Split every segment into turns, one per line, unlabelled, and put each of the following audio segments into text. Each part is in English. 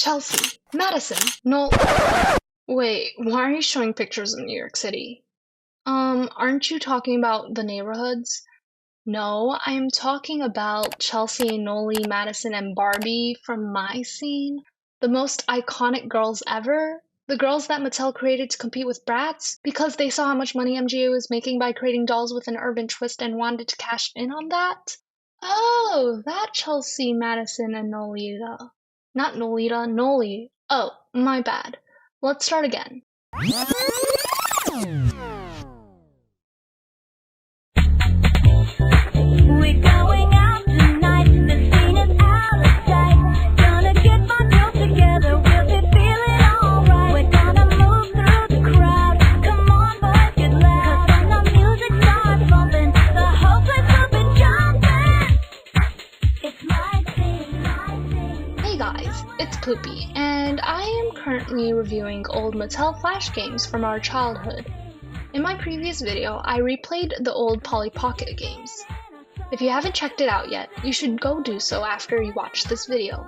Chelsea, Madison, Wait, why are you showing pictures of New York City? Aren't you talking about the neighborhoods? No, I am talking about Chelsea, Noli, Madison, and Barbie from my scene. The most iconic girls ever. The girls that Mattel created to compete with Bratz because they saw how much money MGA was making by creating dolls with an urban twist and wanted to cash in on that. Oh, that Chelsea, Madison, and Nolita. Not Nolita, Noli. Oh, my bad. Let's start again.
We're going out tonight, the scene is out of sight. Gonna get my girls together, we'll be feeling alright. We're gonna move through the crowd, come on boys, get loud. 'Cause when the music starts bumping, the whole place will be jumping. It's my scene, my scene.
Hey guys, it's Poopy, and I am currently reviewing old Mattel Flash games from our childhood. In my previous video, I replayed the old Polly Pocket games. If you haven't checked it out yet, you should go do so after you watch this video.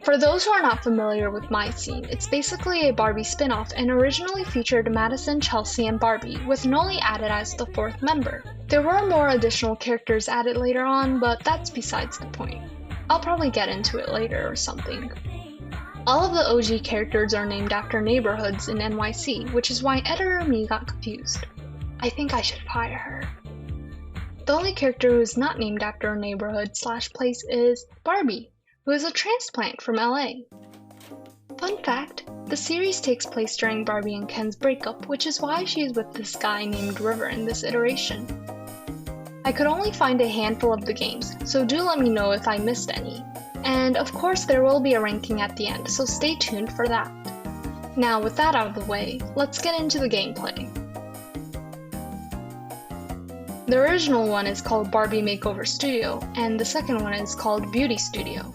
For those who are not familiar with my scene, it's basically a Barbie spin-off and originally featured Madison, Chelsea, and Barbie, with Noli added as the fourth member. There were more additional characters added later on, but that's besides the point. I'll probably get into it later or something. All of the OG characters are named after neighborhoods in NYC, which is why editor me got confused. I think I should fire her. The only character who is not named after a neighborhood/place is Barbie, who is a transplant from LA. Fun fact, the series takes place during Barbie and Ken's breakup, which is why she is with this guy named River in this iteration. I could only find a handful of the games, so do let me know if I missed any. And of course there will be a ranking at the end, so stay tuned for that. Now with that out of the way, let's get into the gameplay. The original one is called Barbie Makeover Studio, and the second one is called Beauty Studio.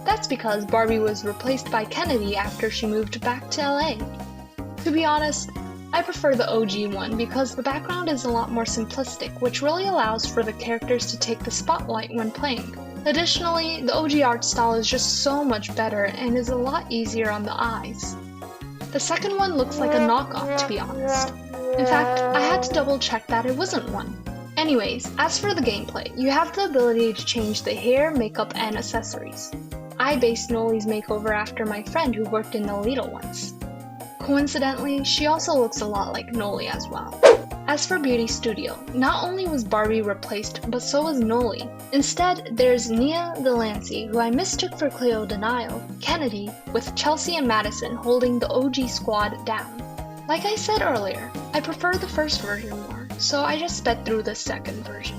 That's because Barbie was replaced by Kennedy after she moved back to LA. To be honest, I prefer the OG one because the background is a lot more simplistic, which really allows for the characters to take the spotlight when playing. Additionally, the OG art style is just so much better and is a lot easier on the eyes. The second one looks like a knockoff, to be honest. In fact, I had to double check that it wasn't one. Anyways, as for the gameplay, you have the ability to change the hair, makeup, and accessories. I based Noli's makeover after my friend who worked in Nolita once. Coincidentally, she also looks a lot like Noli as well. As for Beauty Studio, not only was Barbie replaced, but so was Noli. Instead, there's Nia Delancey, who I mistook for Cleo Denial, Kennedy, with Chelsea and Madison holding the OG squad down. Like I said earlier, I prefer the first version more, so I just sped through the second version.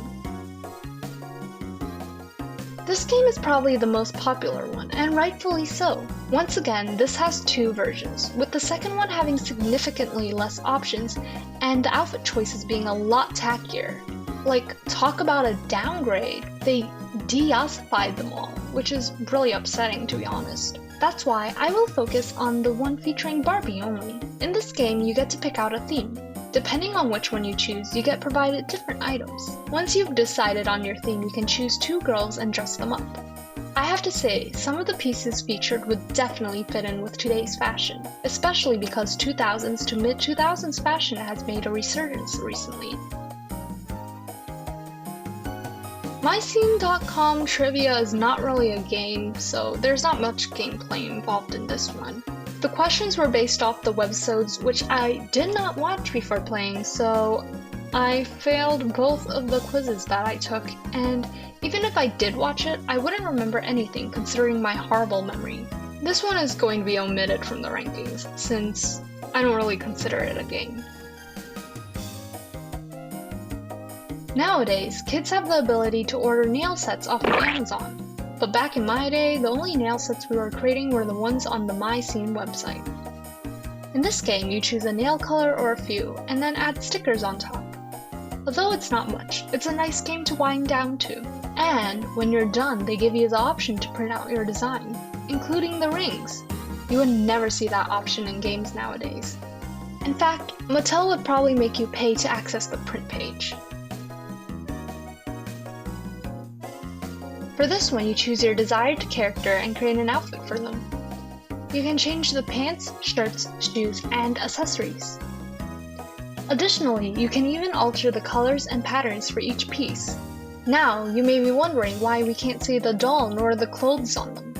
This game is probably the most popular one, and rightfully so. Once again, this has two versions, with the second one having significantly less options, and the outfit choices being a lot tackier. Like, talk about a downgrade. They de-ossified them all, which is really upsetting to be honest. That's why I will focus on the one featuring Barbie only. In this game, you get to pick out a theme. Depending on which one you choose, you get provided different items. Once you've decided on your theme, you can choose two girls and dress them up. I have to say, some of the pieces featured would definitely fit in with today's fashion, especially because 2000s to mid-2000s fashion has made a resurgence recently. MyScene.com trivia is not really a game, so there's not much gameplay involved in this one. The questions were based off the webisodes, which I did not watch before playing, so I failed both of the quizzes that I took, and even if I did watch it, I wouldn't remember anything considering my horrible memory. This one is going to be omitted from the rankings, since I don't really consider it a game. Nowadays, kids have the ability to order nail sets off of Amazon. But back in my day, the only nail sets we were creating were the ones on the My Scene website. In this game, you choose a nail color or a few, and then add stickers on top. Although it's not much, it's a nice game to wind down to. And when you're done, they give you the option to print out your design, including the rings. You would never see that option in games nowadays. In fact, Mattel would probably make you pay to access the print page. For this one, you choose your desired character and create an outfit for them. You can change the pants, shirts, shoes, and accessories. Additionally, you can even alter the colors and patterns for each piece. Now, you may be wondering why we can't see the doll nor the clothes on them.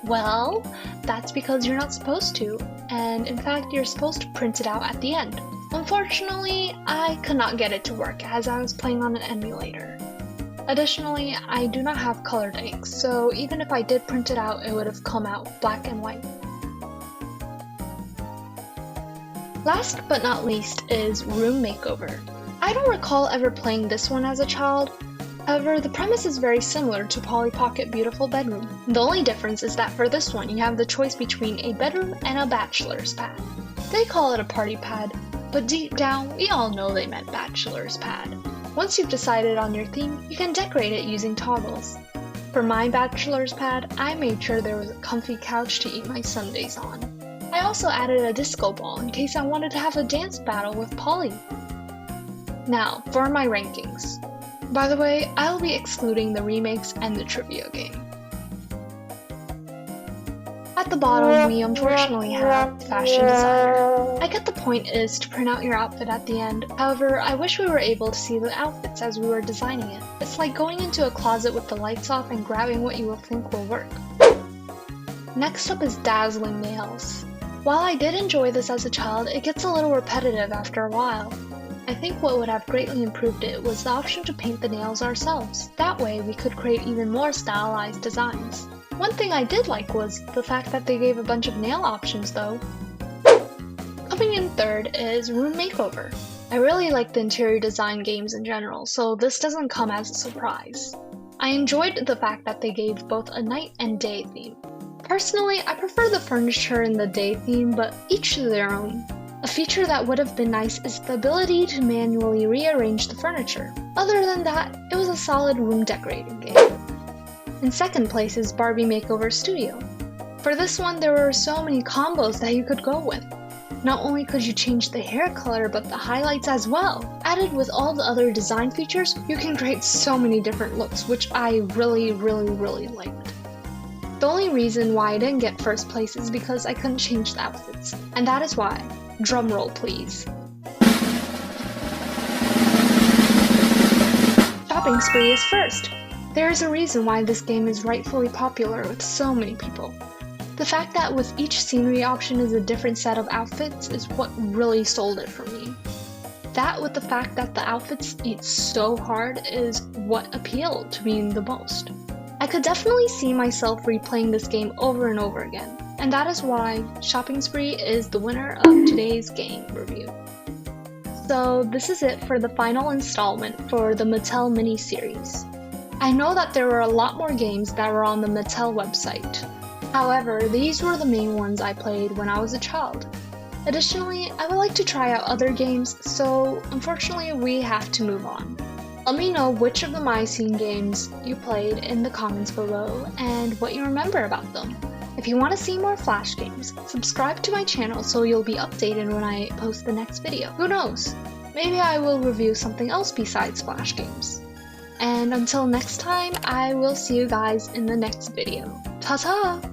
Well, that's because you're not supposed to, and in fact you're supposed to print it out at the end. Unfortunately, I could not get it to work as I was playing on an emulator. Additionally, I do not have colored ink, so even if I did print it out, it would have come out black and white. Last but not least is Room Makeover. I don't recall ever playing this one as a child, however the premise is very similar to Polly Pocket Beautiful Bedroom. The only difference is that for this one you have the choice between a bedroom and a bachelor's pad. They call it a party pad, but deep down we all know they meant bachelor's pad. Once you've decided on your theme, you can decorate it using toggles. For my bachelor's pad, I made sure there was a comfy couch to eat my sundaes on. I also added a disco ball in case I wanted to have a dance battle with Polly. Now, for my rankings. By the way, I'll be excluding the remakes and the trivia game. At the bottom, we unfortunately have fashion designer. I get the point is to print out your outfit at the end, however, I wish we were able to see the outfits as we were designing it. It's like going into a closet with the lights off and grabbing what you will think will work. Next up is Dazzling nails. While I did enjoy this as a child, it gets a little repetitive after a while. I think what would have greatly improved it was the option to paint the nails ourselves. That way we could create even more stylized designs. One thing I did like was the fact that they gave a bunch of nail options though. Coming in third is Room Makeover. I really like the interior design games in general, so this doesn't come as a surprise. I enjoyed the fact that they gave both a night and day theme. Personally, I prefer the furniture in the day theme, but each to their own. A feature that would have been nice is the ability to manually rearrange the furniture. Other than that, it was a solid room decorating game. In second place is Barbie Makeover Studio. For this one, there were so many combos that you could go with. Not only could you change the hair color, but the highlights as well. Added with all the other design features, you can create so many different looks, which I really liked. The only reason why I didn't get first place is because I couldn't change the outfits, and that is why. Drumroll please. Shopping Spree is first. There is a reason why this game is rightfully popular with so many people. The fact that with each scenery option is a different set of outfits is what really sold it for me. That with the fact that the outfits eat so hard is what appealed to me the most. I could definitely see myself replaying this game over and over again, and that is why Shopping Spree is the winner of today's game review. So this is it for the final installment for the Mattel mini-series. I know that there were a lot more games that were on the Mattel website. However, these were the main ones I played when I was a child. Additionally, I would like to try out other games, so unfortunately we have to move on. Let me know which of the My Scene games you played in the comments below and what you remember about them. If you want to see more Flash games, subscribe to my channel so you'll be updated when I post the next video. Who knows? Maybe I will review something else besides Flash games. And until next time, I will see you guys in the next video. Ta-ta!